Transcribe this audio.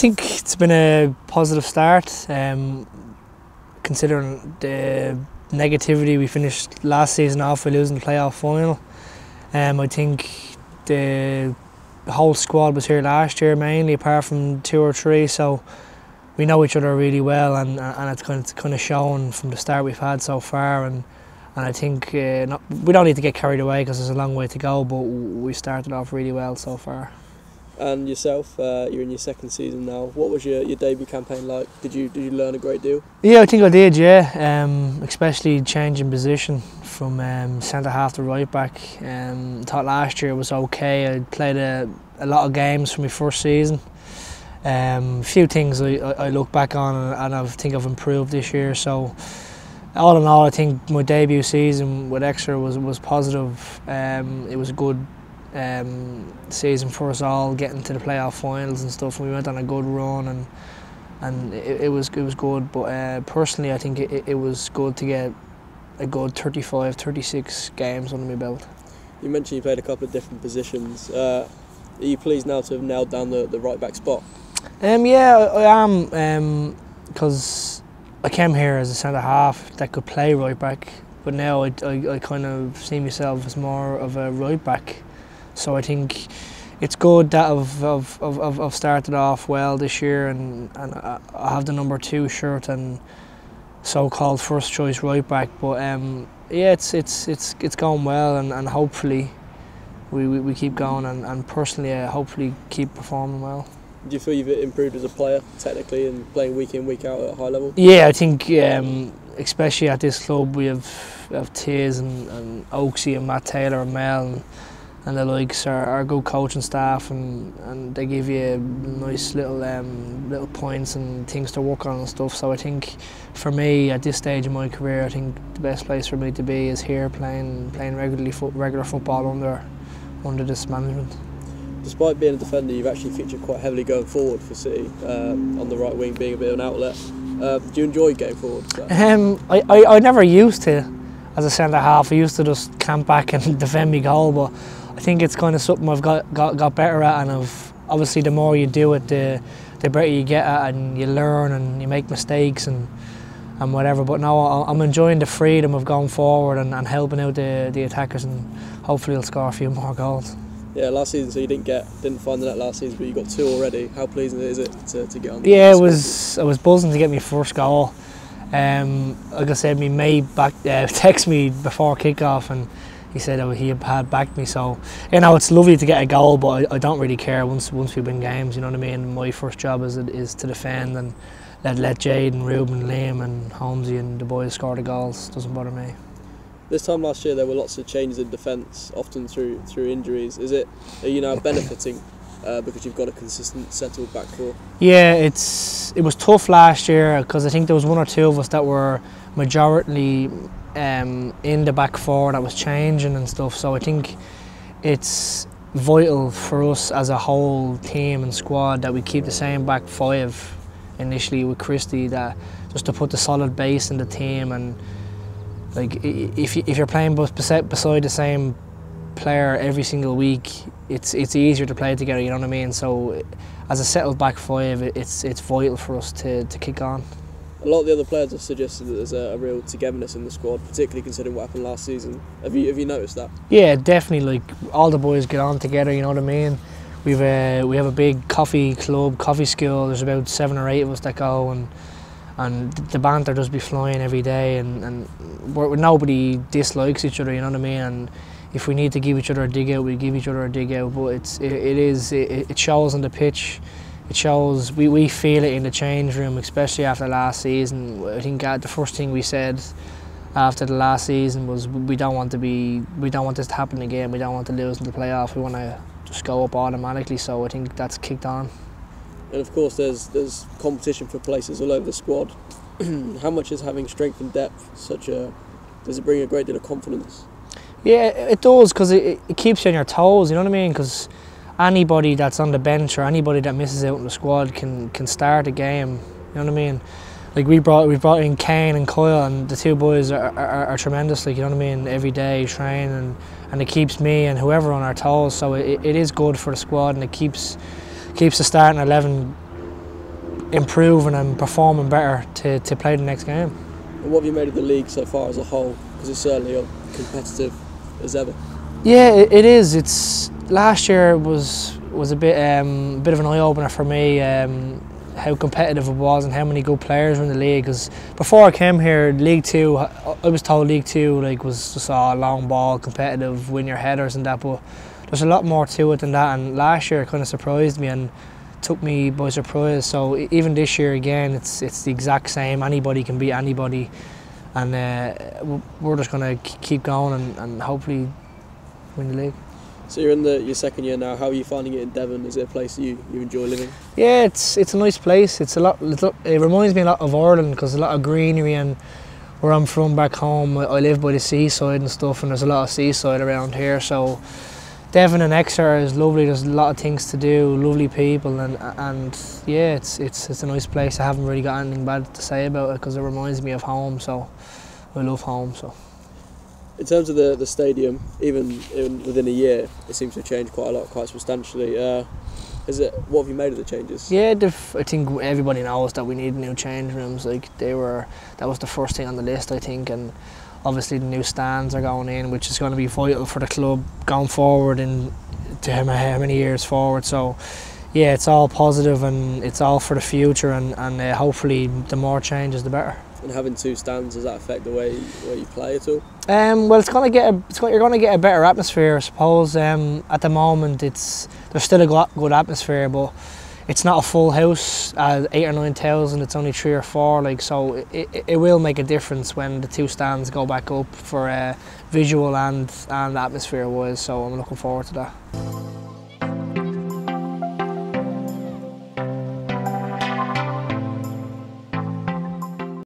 think it's been a positive start, considering the negativity we finished last season off by losing the playoff final. I think the whole squad was here last year mainly, apart from 2 or 3, so we know each other really well, and it's kind of shown from the start we've had so far. And I think we don't need to get carried away because there's a long way to go, but we started off really well so far. And yourself, you're in your 2nd season now. What was your debut campaign like? Did you learn a great deal? Yeah, I think I did. Yeah, especially changing position from centre half to right back. I thought last year was okay. I played a lot of games for my first season. A few things I look back on and I think I've improved this year. So all in all, I think my debut season with Exeter was positive. It was a good season for us all, getting to the playoff finals and stuff. We went on a good run and it was good. But personally, I think it was good to get a good 35, 36 games under my belt. You mentioned you played a couple of different positions. Are you pleased now to have nailed down the right back spot? Yeah, I am, because I came here as a centre half that could play right back, but now I kind of see myself as more of a right back. So I think it's good that I've started off well this year, and I have the number 2 shirt and so-called first choice right back. But yeah, it's going well, and hopefully we keep going, and personally hopefully keep performing well. Do you feel you've improved as a player technically and playing week in, week out at a high level? Yeah, I think especially at this club we have Tiz and Oaksy and Matt Taylor and Mel and the likes are good coaching staff, and they give you nice little points and things to work on and stuff. So I think for me at this stage of my career, I think the best place for me to be is here playing regular football under this management. Despite being a defender, you've actually featured quite heavily going forward for City, on the right wing being a bit of an outlet. Do you enjoy going forward? I never used to as a centre half. I used to just camp back and defend my goal, but I think it's kind of something I've got better at, and obviously the more you do it, the better you get at it, and you learn and you make mistakes and whatever. But no, I'm enjoying the freedom of going forward and helping out the attackers, and hopefully I'll score a few more goals. Yeah, last season, so you didn't find the net last season, but you got 2 already. How pleasing is it to get on? Yeah, I was buzzing to get my first goal. Like I said, my mate texted me before kick-off, and he said he had backed me. So it's lovely to get a goal, but I don't really care once we win games. You know what I mean? My first job is to defend and let Jade and Ruben, Liam and Holmesy and the boys score the goals. Doesn't bother me. This time last year there were lots of changes in defence, often through injuries. Are you now benefiting because you've got a consistent, settled back four? Yeah, it was tough last year because I think there was 1 or 2 of us that were majority in the back four that was changing and stuff. So I think it's vital for us as a whole team and squad that we keep the same back 5 initially with Christie, that just to put the solid base in the team. And like if you're playing beside the same player every single week, it's easier to play together, you know what I mean? So as a settled back 5, it's vital for us to kick on. A lot of the other players have suggested that there's a real togetherness in the squad, particularly considering what happened last season. Have you noticed that? Yeah, definitely. Like, all the boys get on together, you know what I mean? We have a big coffee club, coffee school. There's about 7 or 8 of us that go, and the banter does be flying every day, and nobody dislikes each other, you know what I mean? And if we need to give each other a dig out, we give each other a dig out. But it shows on the pitch. It shows, we feel it in the change room, especially after last season. I think the first thing we said after the last season was we don't want this to happen again. We don't want to lose in the playoff. We want to just go up automatically. So I think that's kicked on. And of course, there's competition for places all over the squad. How much is having strength and depth does it bring a great deal of confidence? Yeah, it does, because it keeps you on your toes. You know what I mean? Because anybody that's on the bench or anybody that misses out in the squad can start a game. You know what I mean? Like we brought in Kane and Kyle, and the 2 boys are tremendous. Like, you know what I mean? Every day training, and it keeps me and whoever on our toes. So it is good for the squad, and it keeps the starting 11 improving and performing better to play the next game. And what have you made of the league so far as a whole? Because it's certainly as competitive as ever. Yeah, it is. It's last year was a bit of an eye opener for me. How competitive it was and how many good players were in the league. Because before I came here, League Two, I was told League Two was just a long ball, competitive, win your headers and that. But there's a lot more to it than that. And last year it kind of surprised me and took me by surprise. So even this year again, it's the exact same. Anybody can beat anybody, and we're just going to keep going and hopefully win the league. So you're in your second year now. How are you finding it in Devon? Is it a place you enjoy living? Yeah, it's a nice place. It reminds me a lot of Ireland because a lot of greenery, and where I'm from back home, I live by the seaside and stuff, and there's a lot of seaside around here. So Devon and Exeter is lovely. There's a lot of things to do, lovely people, and yeah, it's a nice place. I haven't really got anything bad to say about it because it reminds me of home. So I love home. So. In terms of the stadium, even within a year, it seems to have changed quite a lot, quite substantially. What have you made of the changes? Yeah, I think everybody knows that we need new change rooms. That was the first thing on the list, I think, and obviously the new stands are going in, which is going to be vital for the club going forward and to how many years forward. So yeah, it's all positive and it's all for the future, and hopefully the more changes the better. And having two stands, does that affect the way you play at all? Well, you're going to get a better atmosphere, I suppose. At the moment, there's still a good atmosphere, but it's not a full house. 8,000 or 9,000. It's only 3 or 4. So it will make a difference when the two stands go back up for visual and atmosphere wise. So I'm looking forward to that.